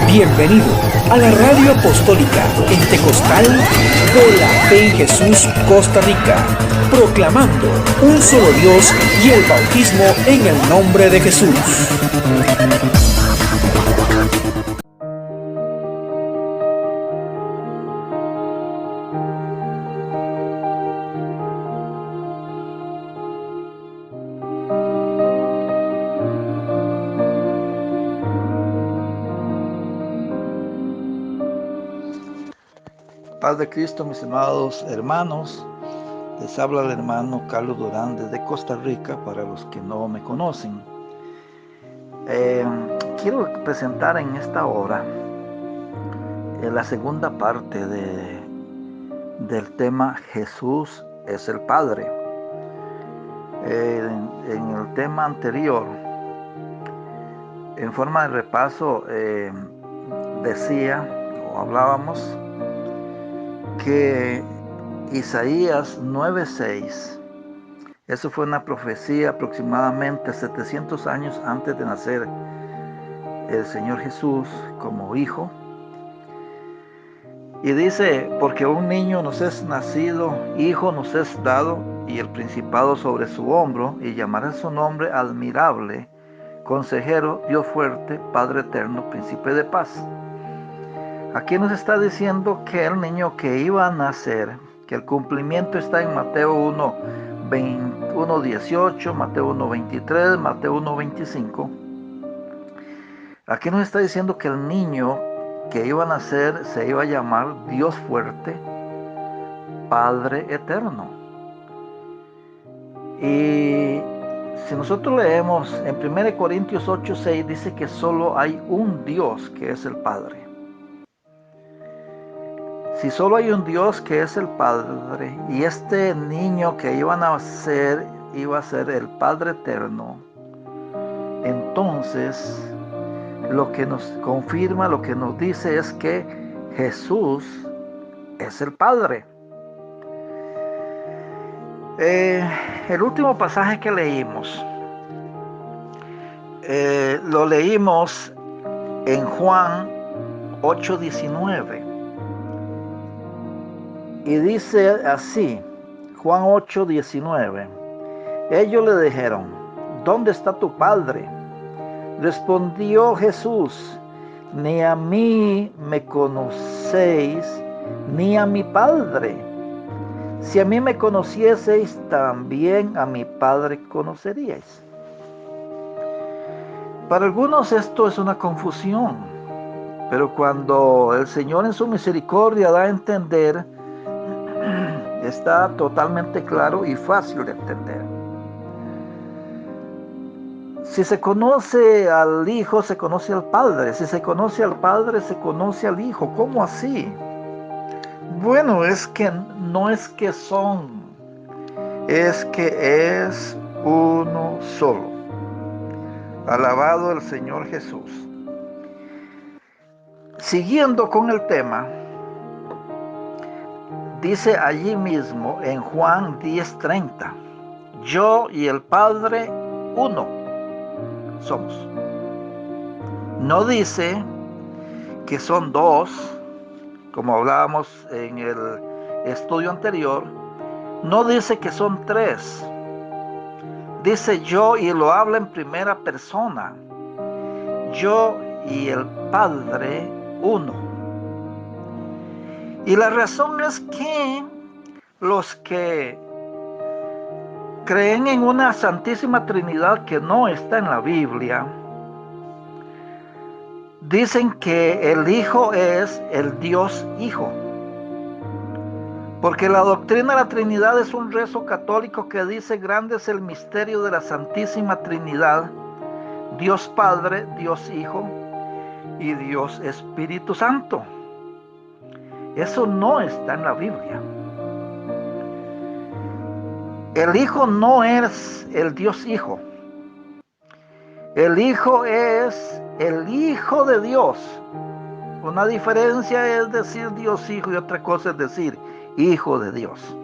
Bienvenido a la Radio Apostólica Pentecostal de la Fe en Jesús, Costa Rica, proclamando un solo Dios y el bautismo en el nombre de Jesús. Paz de Cristo, mis amados hermanos. Les habla el hermano Carlos Durán desde Costa Rica, para los que no me conocen. Quiero presentar en esta hora la segunda parte del tema Jesús es el Padre. En el tema anterior, en forma de repaso, decía o hablábamos que Isaías 9:6, eso fue una profecía aproximadamente 700 años antes de nacer el Señor Jesús como hijo. Y dice: porque un niño nos es nacido, hijo nos es dado, y el principado sobre su hombro, y llamará su nombre admirable, consejero, Dios fuerte, Padre eterno, príncipe de paz. Aquí nos está diciendo que el niño que iba a nacer, que el cumplimiento está en Mateo 1:18, Mateo 1:23, Mateo 1:25. Aquí nos está diciendo que el niño que iba a nacer se iba a llamar Dios fuerte, Padre eterno. Y si nosotros leemos en 1 Corintios 8:6, dice que solo hay un Dios, que es el Padre. Si solo hay un Dios, que es el Padre, y este niño que iba a nacer iba a ser el Padre eterno, entonces lo que nos confirma, lo que nos dice es que Jesús es el Padre. El último pasaje que leímos, lo leímos en Juan 8:19. Y dice así, Juan 8:19. Ellos le dijeron: ¿dónde está tu Padre? Respondió Jesús: ni a mí me conocéis, ni a mi Padre. Si a mí me conocieseis, también a mi Padre conoceríais. Para algunos esto es una confusión, pero cuando el Señor en su misericordia da a entender, está totalmente claro y fácil de entender. Si se conoce al Hijo, se conoce al Padre. Si se conoce al Padre, se conoce al Hijo. ¿Cómo así? Bueno, es que no es que son, es que es uno solo. Alabado el Señor Jesús. Siguiendo con el tema, dice allí mismo en Juan 10:30, yo y el Padre uno somos. No dice que son dos, como hablábamos en el estudio anterior. No dice que son tres. Dice yo, y lo habla en primera persona. Yo y el Padre uno. Y la razón es que los que creen en una Santísima Trinidad que no está en la Biblia, dicen que el Hijo es el Dios Hijo. Porque la doctrina de la Trinidad es un rezo católico que dice: grande es el misterio de la Santísima Trinidad, Dios Padre, Dios Hijo y Dios Espíritu Santo. Eso no está en la Biblia. El Hijo no es el Dios Hijo. El Hijo es el Hijo de Dios. Una diferencia es decir Dios Hijo y otra cosa es decir Hijo de Dios.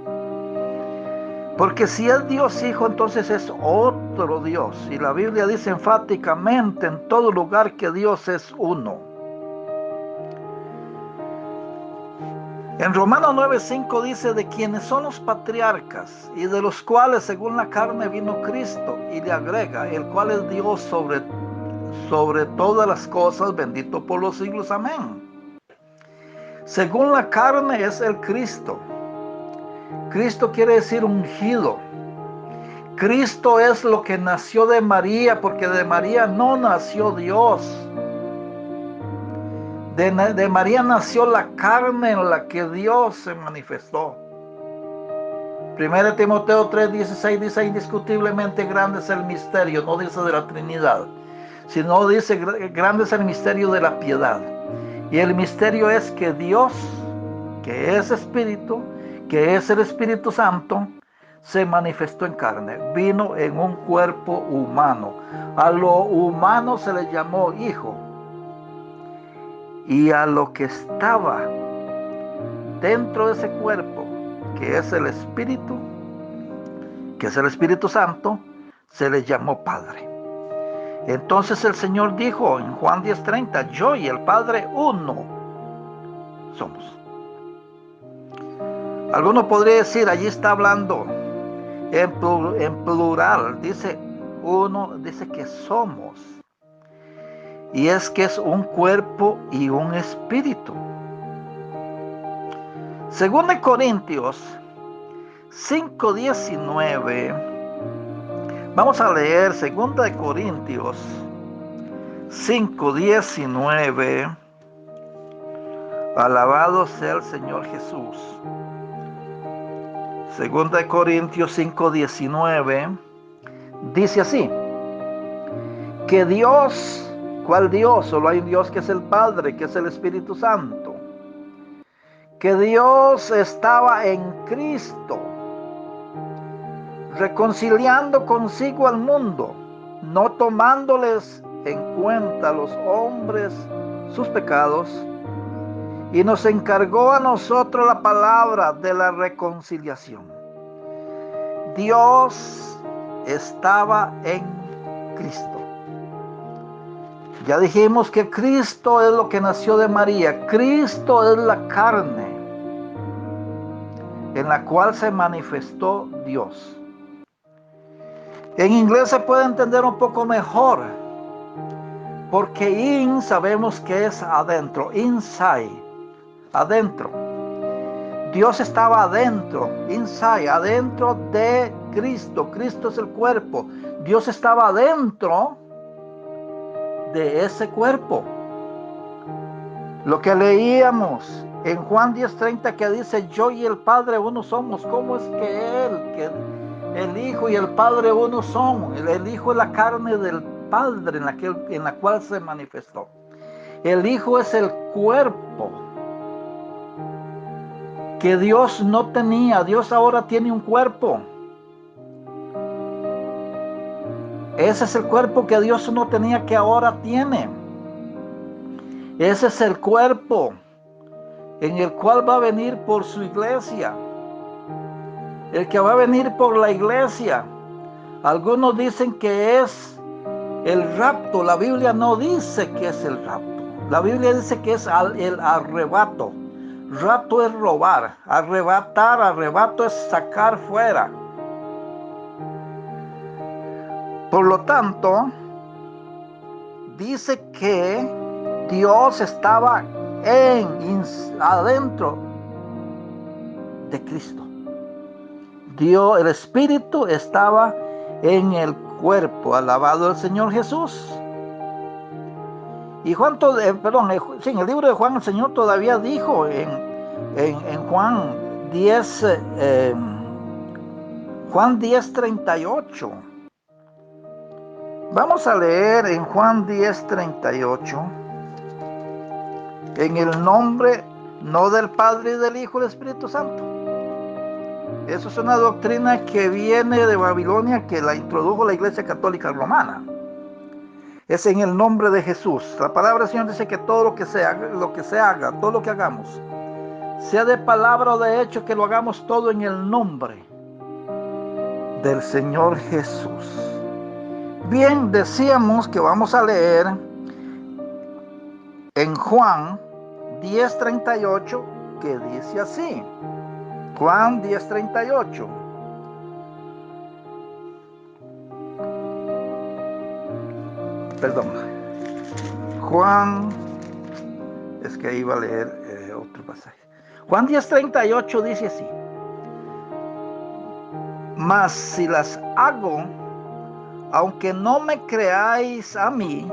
Porque si es Dios Hijo, entonces es otro Dios. Y la Biblia dice enfáticamente en todo lugar que Dios es uno. En Romanos 9:5 dice: de quienes son los patriarcas, y de los cuales según la carne vino Cristo, y le agrega, el cual es Dios sobre todas las cosas, bendito por los siglos, amén. Según la carne es el Cristo. Cristo quiere decir ungido. Cristo es lo que nació de María, porque de María no nació Dios. De María nació la carne en la que Dios se manifestó. 1 Timoteo 3:16 dice: indiscutiblemente grande es el misterio, no dice de la Trinidad, sino dice grande es el misterio de la piedad. Y el misterio es que Dios, que es Espíritu, que es el Espíritu Santo, se manifestó en carne, vino en un cuerpo humano. A lo humano se le llamó hijo, y a lo que estaba dentro de ese cuerpo, que es el Espíritu, que es el Espíritu Santo, se le llamó Padre. Entonces el Señor dijo en Juan 10:30: yo y el Padre uno somos. Alguno podría decir, allí está hablando en plural, dice uno, dice que somos. Y es que es un cuerpo y un espíritu. Según de Corintios 5:19, vamos a leer 2 de Corintios 5:19. Alabado sea el Señor Jesús. 2 de Corintios 5:19 dice así: que Dios, ¿cuál Dios? Solo hay un Dios, que es el Padre, que es el Espíritu Santo. Que Dios estaba en Cristo, reconciliando consigo al mundo, no tomándoles en cuenta a los hombres sus pecados, y nos encargó a nosotros la palabra de la reconciliación. Dios estaba en Cristo. Ya dijimos que Cristo es lo que nació de María. Cristo es la carne en la cual se manifestó Dios. En inglés se puede entender un poco mejor, porque in sabemos que es adentro, inside, adentro. Dios estaba adentro, inside, adentro de Cristo. Cristo es el cuerpo. Dios estaba adentro de ese cuerpo. Lo que leíamos en Juan 10:30, que dice: yo y el Padre uno somos. ¿Cómo es que el Hijo y el Padre uno son? El Hijo es la carne del Padre en la cual se manifestó. El Hijo es el cuerpo que Dios no tenía. Dios ahora tiene un cuerpo. Ese es el cuerpo que Dios no tenía, que ahora tiene. Ese es el cuerpo en el cual va a venir por su iglesia. El que va a venir por la iglesia. Algunos dicen que es el rapto. La Biblia no dice que es el rapto. La Biblia dice que es el arrebato. Rapto es robar. Arrebatar, arrebato es sacar fuera. Por lo tanto, dice que Dios estaba adentro de Cristo. Dios, el Espíritu, estaba en el cuerpo. Alabado el Señor Jesús. Y Juan, en el libro de Juan, el Señor todavía dijo en Juan 10:38. Vamos a leer en Juan 10:38. En el nombre no del Padre y del Hijo y del Espíritu Santo. Eso es una doctrina que viene de Babilonia, que la introdujo la Iglesia Católica Romana. Es en el nombre de Jesús. La palabra del Señor dice que todo lo que se haga, todo lo que hagamos, sea de palabra o de hecho, que lo hagamos todo en el nombre del Señor Jesús. Bien, decíamos que vamos a leer en Juan 10:38, que dice así. Juan 10:38. Perdón. Juan, es que iba a leer otro pasaje. Juan 10:38 dice así. Mas si las hago, aunque no me creáis a mí,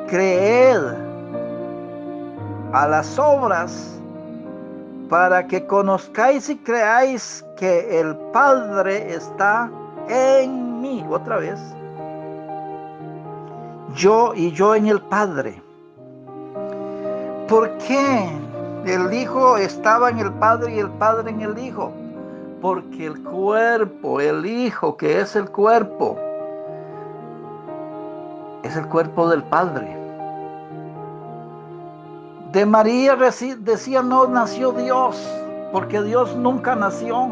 creed a las obras, para que conozcáis y creáis que el Padre está en mí. Otra vez. Yo y yo en el Padre. ¿Por qué el Hijo estaba en el Padre y el Padre en el Hijo? Porque el cuerpo, el Hijo, que es el cuerpo del Padre. De María decía no nació Dios, porque Dios nunca nació.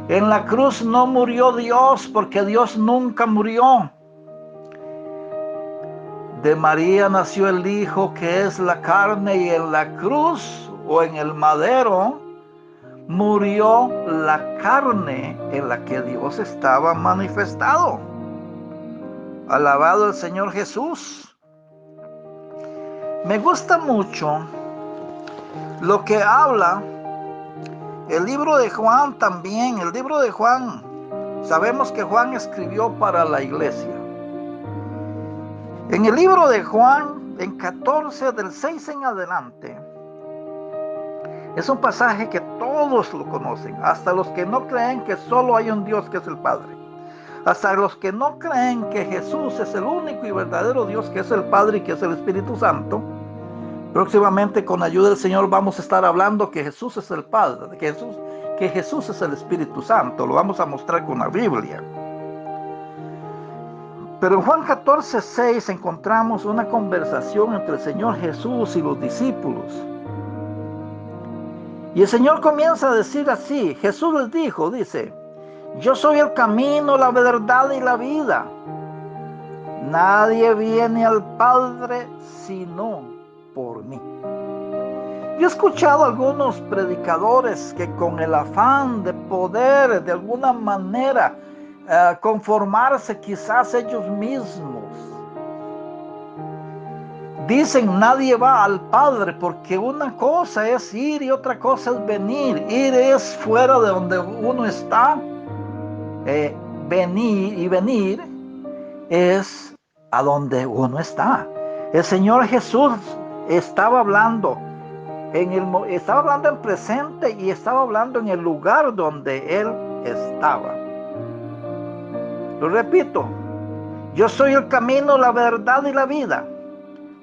En la cruz no murió Dios, porque Dios nunca murió. De María nació el Hijo, que es la carne, y en la cruz o en el madero murió la carne en la que Dios estaba manifestado. Alabado el Señor Jesús. Me gusta mucho lo que habla el libro de Juan también. El libro de Juan, sabemos que Juan escribió para la iglesia. En el libro de Juan, en 14, del 6 en adelante, es un pasaje que todos lo conocen, hasta los que no creen que solo hay un Dios que es el Padre. Hasta los que no creen que Jesús es el único y verdadero Dios, que es el Padre y que es el Espíritu Santo. Próximamente, con ayuda del Señor, vamos a estar hablando que Jesús es el Padre, que Jesús es el Espíritu Santo. Lo vamos a mostrar con la Biblia. Pero en Juan 14:6 encontramos una conversación entre el Señor Jesús y los discípulos. Y el Señor comienza a decir así. Jesús les dijo, dice: yo soy el camino, la verdad y la vida. Nadie viene al Padre sino por mí. Yo he escuchado a algunos predicadores que con el afán de poder de alguna manera conformarse quizás ellos mismos, dicen nadie va al Padre, porque una cosa es ir y otra cosa es venir. Ir es fuera de donde uno está. Venir es a donde uno está. El Señor Jesús estaba hablando en presente y estaba hablando en el lugar donde Él estaba. Lo repito, yo soy el camino, la verdad y la vida.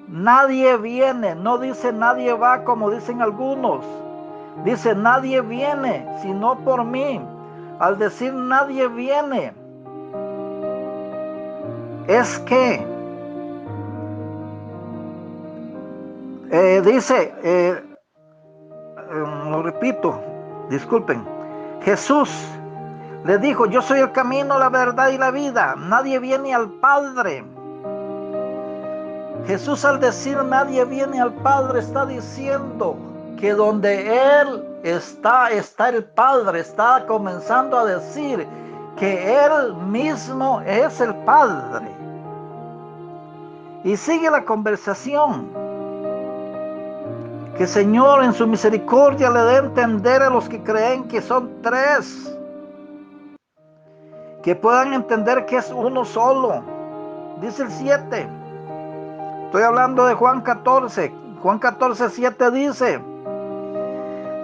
Nadie viene, no dice nadie va como dicen algunos. Dice nadie viene sino por mí. Al decir nadie viene, es que lo repito, disculpen. Jesús le dijo: yo soy el camino, la verdad y la vida. Nadie viene al Padre. Jesús, al decir nadie viene al Padre, está diciendo que donde Él está el Padre. Está comenzando a decir que Él mismo es el Padre. Y sigue la conversación. Que el Señor en su misericordia le dé a entender a los que creen que son tres, que puedan entender que es uno solo. Dice el 7. Estoy hablando de Juan 14. Juan 14:7 dice: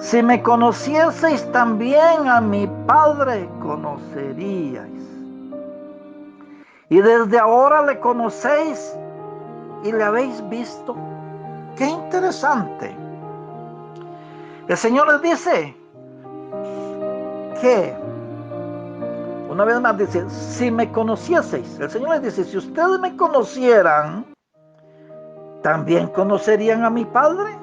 si me conocieseis, también a mi Padre conoceríais. Y desde ahora le conocéis y le habéis visto. Qué interesante. El Señor les dice que, una vez más dice, si me conocieseis. El Señor les dice: si ustedes me conocieran, también conocerían a mi Padre.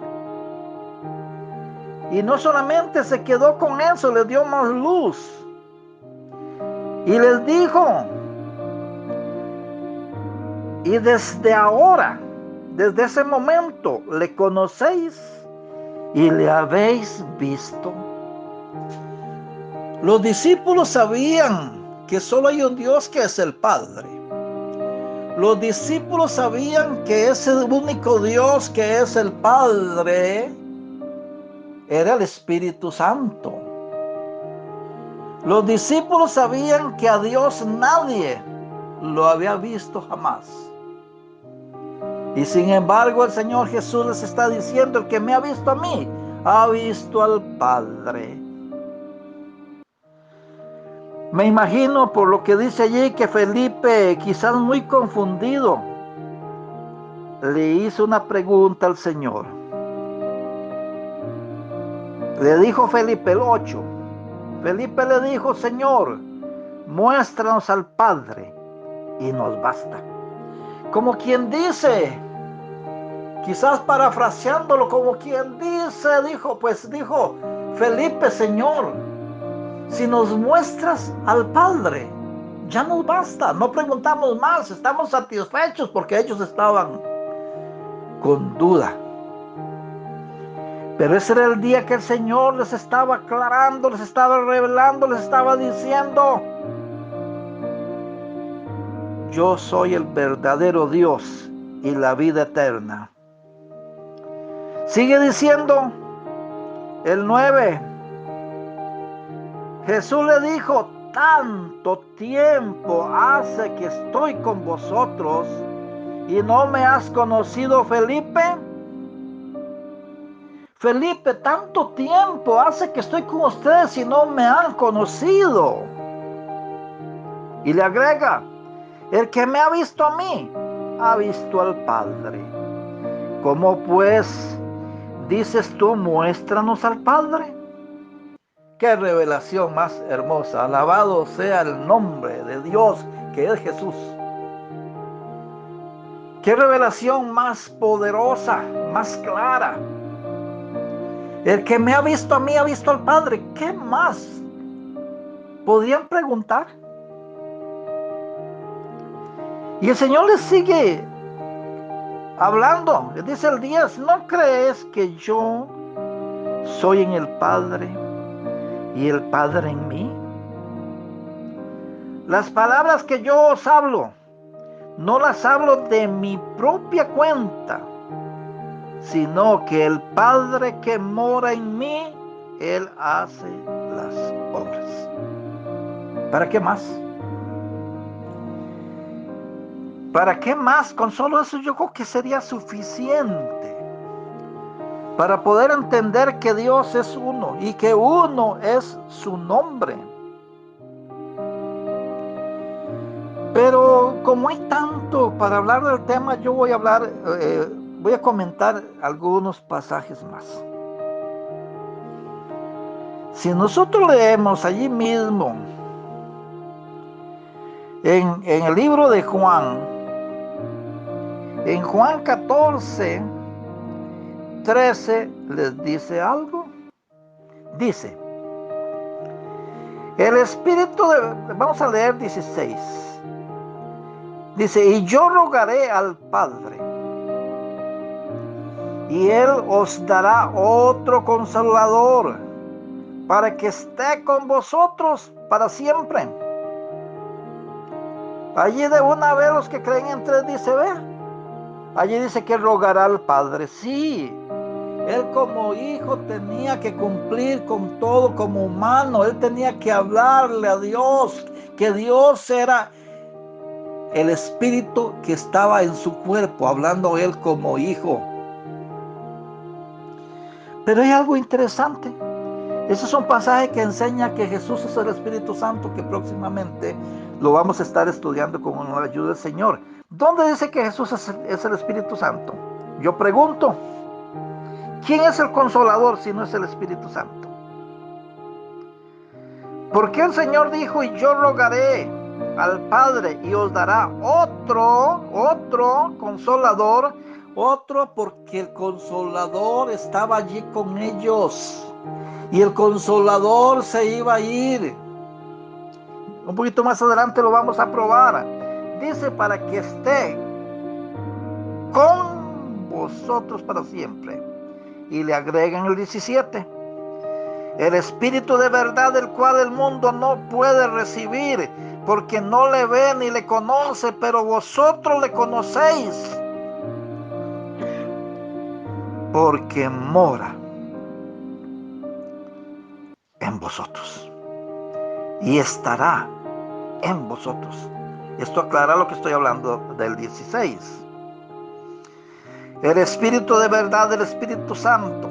Y no solamente se quedó con eso, le dio más luz. Y les dijo, y desde ahora, desde ese momento, le conocéis y le habéis visto. Los discípulos sabían que solo hay un Dios, que es el Padre. Los discípulos sabían que ese único Dios, que es el Padre, era el Espíritu Santo. Los discípulos sabían que a Dios nadie lo había visto jamás. Y sin embargo el Señor Jesús les está diciendo: el que me ha visto a mí, ha visto al Padre. Me imagino, por lo que dice allí, que Felipe, quizás muy confundido, le hizo una pregunta al Señor. Le dijo Felipe, el 8. Felipe le dijo: Señor, muéstranos al Padre y nos basta. Como quien dice, quizás parafraseándolo, como quien dice, dijo Felipe: Señor, si nos muestras al Padre, ya nos basta, no preguntamos más, estamos satisfechos, porque ellos estaban con duda. Pero ese era el día que el Señor les estaba aclarando, les estaba revelando, les estaba diciendo: yo soy el verdadero Dios y la vida eterna. Sigue diciendo el 9. Jesús le dijo: tanto tiempo hace que estoy con vosotros y no me has conocido, Felipe. Felipe, tanto tiempo hace que estoy con ustedes y no me han conocido. Y le agrega: el que me ha visto a mí, ha visto al Padre. ¿Cómo pues dices tú, muéstranos al Padre? ¡Qué revelación más hermosa! Alabado sea el nombre de Dios, que es Jesús. ¡Qué revelación más poderosa, más clara! El que me ha visto a mí, ha visto al Padre. ¿Qué más podrían preguntar? Y el Señor les sigue hablando. Les dice el 10: ¿no crees que yo soy en el Padre y el Padre en mí? Las palabras que yo os hablo, no las hablo de mi propia cuenta, sino que el Padre que mora en mí, Él hace las obras. ¿Para qué más? ¿Para qué más? Con solo eso yo creo que sería suficiente para poder entender que Dios es uno y que uno es su nombre. Pero como hay tanto para hablar del tema, yo voy a comentar algunos pasajes más. Si nosotros leemos allí mismo, en el libro de Juan, en Juan 14, 13, les dice algo. Dice, el Espíritu vamos a leer 16. Dice: y yo rogaré al Padre, y Él os dará otro Consolador, para que esté con vosotros para siempre. Allí de una vez los que creen en tres dice, ve, allí dice que rogará al Padre. Sí, Él como hijo tenía que cumplir con todo, como humano. Él tenía que hablarle a Dios, que Dios era el Espíritu que estaba en su cuerpo, hablando Él como hijo. Pero hay algo interesante. Ese es un pasaje que enseña que Jesús es el Espíritu Santo, que próximamente lo vamos a estar estudiando con la ayuda del Señor. ¿Dónde dice que Jesús es el Espíritu Santo? Yo pregunto, ¿quién es el Consolador si no es el Espíritu Santo? ¿Por qué el Señor dijo: y yo rogaré al Padre y os dará otro Consolador? Otro, porque el Consolador estaba allí con ellos y el Consolador se iba a ir. Un poquito más adelante lo vamos a probar. Dice, para que esté con vosotros para siempre. Y le agregan el 17. El Espíritu de verdad, el cual el mundo no puede recibir, porque no le ve ni le conoce, pero vosotros le conocéis, porque mora en vosotros y estará en vosotros. Esto aclara lo que estoy hablando del 16. El Espíritu de verdad, el Espíritu Santo.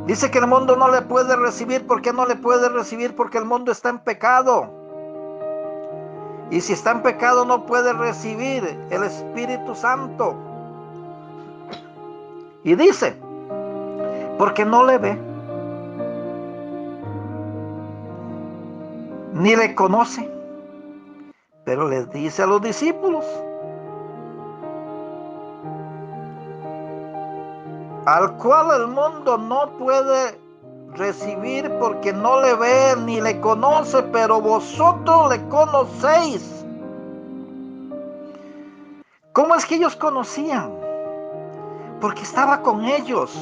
Dice que el mundo no le puede recibir. ¿Por qué no le puede recibir? Porque el mundo está en pecado. Y si está en pecado no puede recibir el Espíritu Santo. Y dice, porque no le ve, ni le conoce. Pero les dice a los discípulos, al cual el mundo no puede recibir porque no le ve ni le conoce, pero vosotros le conocéis. ¿Cómo es que ellos conocían? Porque estaba con ellos.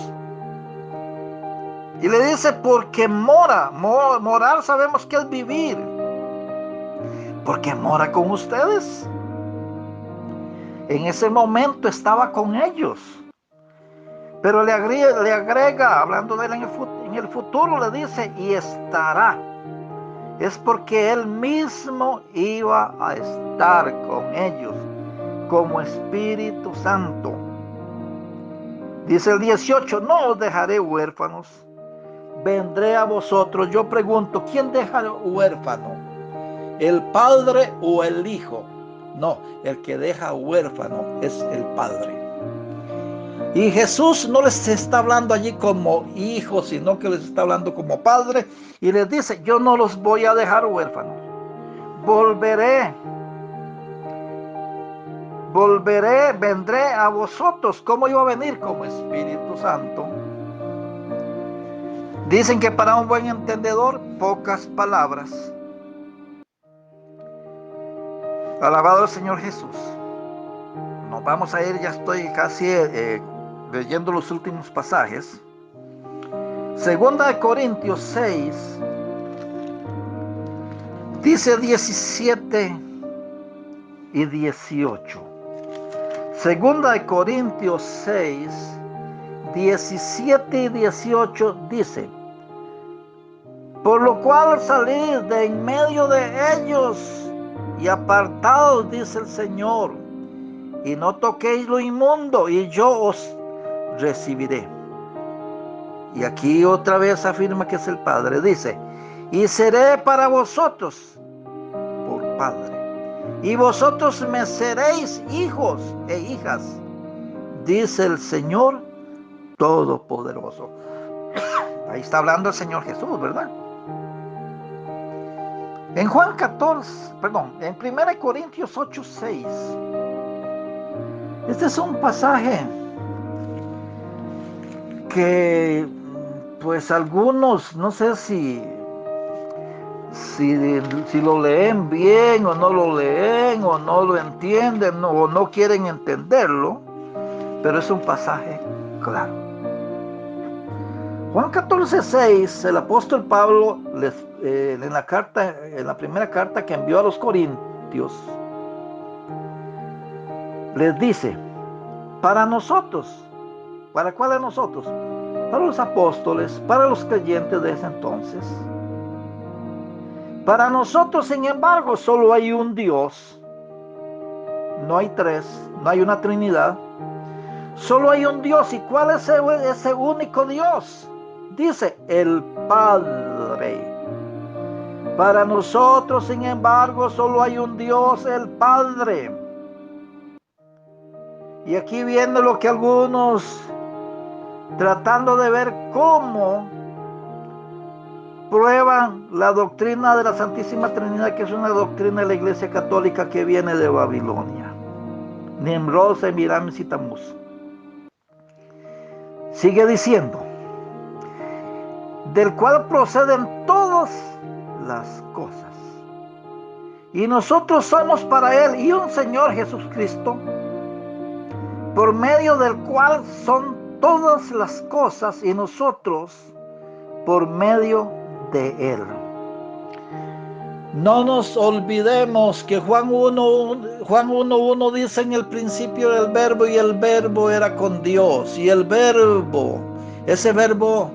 Y le dice, porque mora. Morar sabemos que es vivir. Porque mora con ustedes. En ese momento estaba con ellos. Pero le agrega, hablando de él en el futuro, le dice, y estará. Es porque él mismo iba a estar con ellos como Espíritu Santo. Dice el 18, no os dejaré huérfanos, vendré a vosotros. Yo pregunto, ¿quién deja huérfano? ¿El padre o el hijo? No, el que deja huérfano es el padre. Y Jesús no les está hablando allí como hijos, sino que les está hablando como padre. Y les dice, yo no los voy a dejar huérfanos. Vendré a vosotros. ¿Cómo iba a venir? Como Espíritu Santo. Dicen que para un buen entendedor, pocas palabras. Alabado el Señor Jesús. Nos vamos a ir, ya estoy casi leyendo los últimos pasajes. Segunda de Corintios 6, dice 17 y 18. Segunda de Corintios 6, 17 y 18 dice, por lo cual salid de en medio de ellos y apartaos, dice el Señor, y no toquéis lo inmundo, y yo os recibiré. Y aquí otra vez afirma que es el Padre. Dice, y seré para vosotros por Padre, y vosotros me seréis hijos e hijas, dice el Señor Todopoderoso. Ahí está hablando el Señor Jesús, ¿verdad? En Juan 14, perdón, en 1 Corintios 8, 6. Este es un pasaje que pues algunos, no sé si lo leen bien o no lo leen o no lo entienden o no quieren entenderlo, pero es un pasaje claro. Juan 14, 6, el apóstol Pablo en la primera carta que envió a los Corintios, les dice, para nosotros, ¿para cuáles nosotros? Para los apóstoles, para los creyentes de ese entonces. Para nosotros, sin embargo, solo hay un Dios. No hay tres, no hay una Trinidad. Solo hay un Dios. ¿Y cuál es ese único Dios? Dice, el Padre. Para nosotros, sin embargo, solo hay un Dios, el Padre. Y aquí viene lo que algunos, tratando de ver cómo prueban la doctrina de la Santísima Trinidad, que es una doctrina de la Iglesia Católica que viene de Babilonia. Nimrod, Semiramis y Tamuz. Sigue diciendo, del cual proceden todas las cosas. Y nosotros somos para Él y un Señor Jesucristo, por medio del cual son todas las cosas y nosotros por medio de Él. No nos olvidemos que Juan 1:1 dice: en el principio era el verbo y el verbo era con Dios. Y el verbo, ese verbo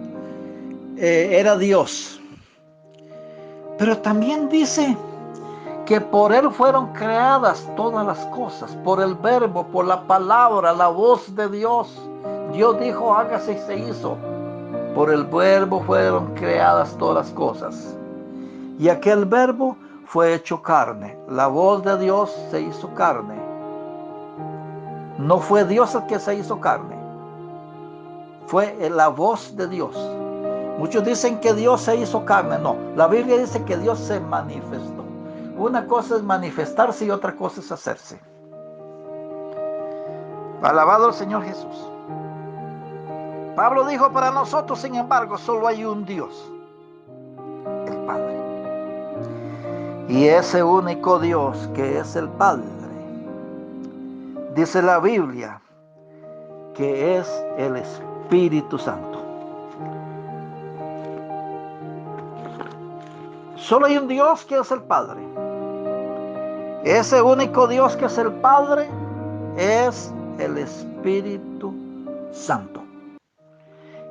era Dios. Pero también dice que por Él fueron creadas todas las cosas, por el verbo, por la palabra, la voz de Dios. Dios dijo: hágase, y se hizo. Por el verbo fueron creadas todas las cosas. Y aquel verbo fue hecho carne. La voz de Dios se hizo carne. No fue Dios el que se hizo carne. Fue la voz de Dios. Muchos dicen que Dios se hizo carne. No, la Biblia dice que Dios se manifestó. Una cosa es manifestarse y otra cosa es hacerse. Alabado el Señor Jesús. Pablo dijo: para nosotros, sin embargo, solo hay un Dios, el Padre. Y ese único Dios que es el Padre, dice la Biblia que es el Espíritu Santo. Solo hay un Dios que es el Padre. Ese único Dios que es el Padre es el Espíritu Santo.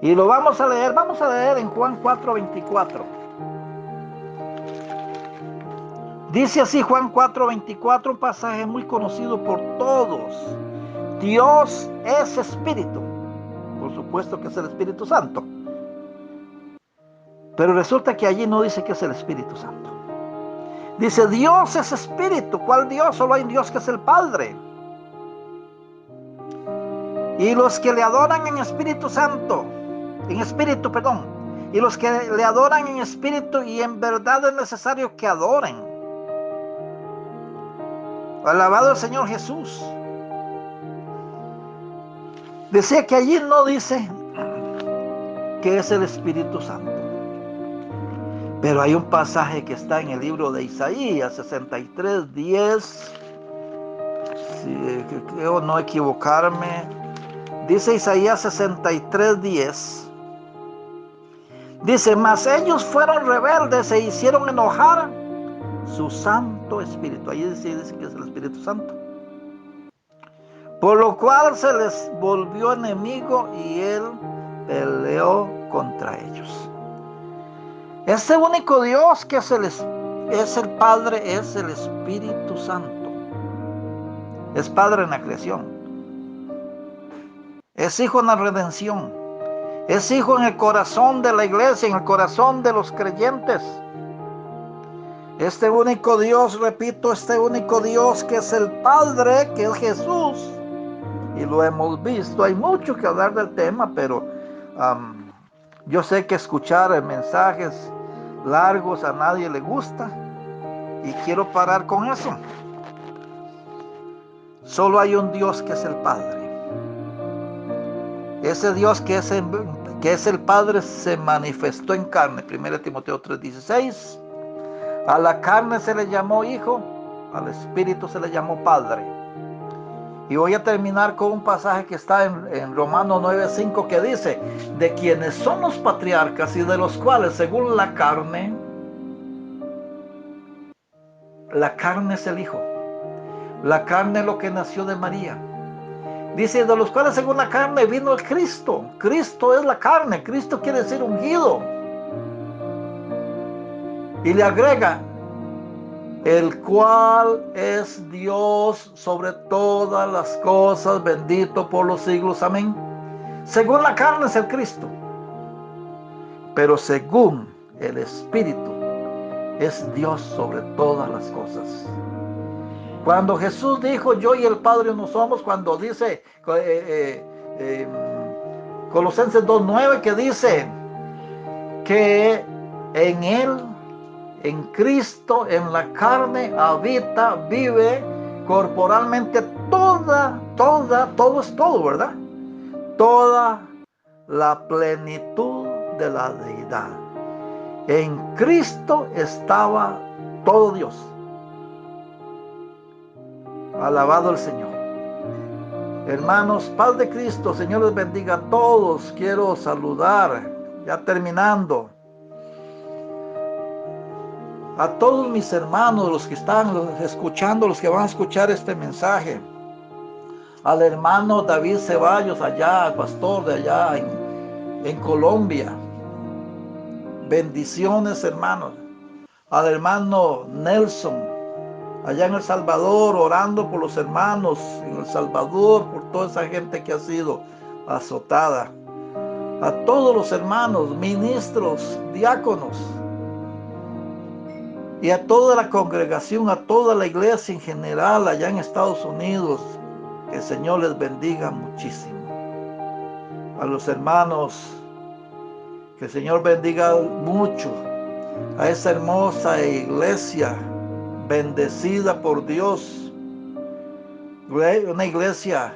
Y lo vamos a leer en Juan 4:24. Dice así Juan 4:24, un pasaje muy conocido por todos. Dios es Espíritu. Por supuesto que es el Espíritu Santo. Pero resulta que allí no dice que es el Espíritu Santo. Dice: Dios es Espíritu. ¿Cuál Dios? Solo hay un Dios que es el Padre. Y los que le adoran en Espíritu Santo, y los que le adoran en espíritu y en verdad es necesario que adoren. Alabado el Señor Jesús. Decía que allí no dice que es el Espíritu Santo. Pero hay un pasaje que está en el libro de Isaías 63:10. Si creo no equivocarme. Dice Isaías 63:10. Dice: mas ellos fueron rebeldes e hicieron enojar su Santo Espíritu. Ahí dice que es el Espíritu Santo. Por lo cual se les volvió enemigo y Él peleó contra ellos. Ese único Dios que es el Padre, es el Espíritu Santo. Es Padre en la creación. Es Hijo en la redención. Es Hijo en el corazón de la iglesia, en el corazón de los creyentes. Este único Dios, repito, este único Dios que es el Padre, que es Jesús. Y lo hemos visto. Hay mucho que hablar del tema, pero yo sé que escuchar mensajes largos a nadie le gusta. Y quiero parar con eso. Solo hay un Dios que es el Padre. Ese Dios que es el Padre se manifestó en carne. 1 Timoteo 3:16. A la carne se le llamó Hijo, al Espíritu se le llamó Padre. Y voy a terminar con un pasaje que está en Romanos 9:5, que dice: de quienes son los patriarcas y de los cuales según la carne es el Hijo. La carne es lo que nació de María. Dice: de los cuales según la carne vino el Cristo. Cristo es la carne. Cristo quiere decir ungido. Y le agrega: el cual es Dios sobre todas las cosas, bendito por los siglos. Amén. Según la carne es el Cristo. Pero según el Espíritu es Dios sobre todas las cosas. Cuando Jesús dijo: yo y el Padre uno somos, cuando dice Colosenses 2:9, que dice que en Él, en Cristo, en la carne habita, vive corporalmente todo es todo, ¿verdad? Toda la plenitud de la deidad. En Cristo estaba todo Dios. Alabado el Señor. Hermanos, paz de Cristo, Señor les bendiga a todos. Quiero saludar, ya terminando, a todos mis hermanos, los que están escuchando, los que van a escuchar este mensaje. Al hermano David Ceballos, allá, al pastor de allá en Colombia. Bendiciones, hermanos. Al hermano Nelson, allá en El Salvador, orando por los hermanos en El Salvador, por toda esa gente que ha sido azotada. A todos los hermanos, ministros, diáconos, y a toda la congregación, a toda la iglesia en general allá en Estados Unidos, que el Señor les bendiga muchísimo. A los hermanos, que el Señor bendiga mucho a esa hermosa iglesia bendecida por Dios, una iglesia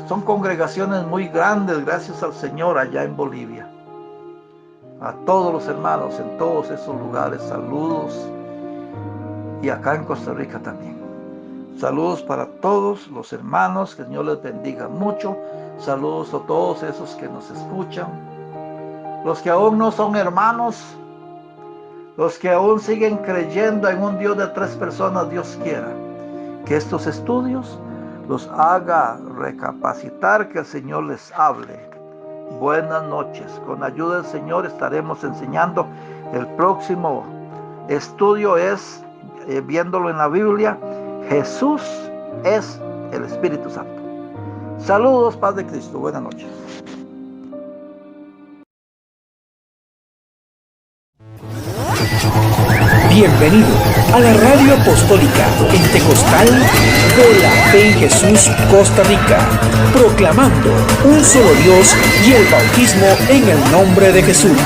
son congregaciones muy grandes, gracias al Señor, allá en Bolivia. A todos los hermanos en todos esos lugares, saludos, y acá en Costa Rica también. Saludos para todos los hermanos, que el Señor les bendiga mucho. Saludos a todos esos que nos escuchan, los que aún no son hermanos, los que aún siguen creyendo en un Dios de 3 personas. Dios quiera que estos estudios los haga recapacitar, que el Señor les hable. Buenas noches. Con ayuda del Señor estaremos enseñando. El próximo estudio es, viéndolo en la Biblia, Jesús es el Espíritu Santo. Saludos, paz de Cristo. Buenas noches. Bienvenido a la Radio Apostólica Pentecostal de la Fe en Jesús, Costa Rica, proclamando un solo Dios y el bautismo en el nombre de Jesús.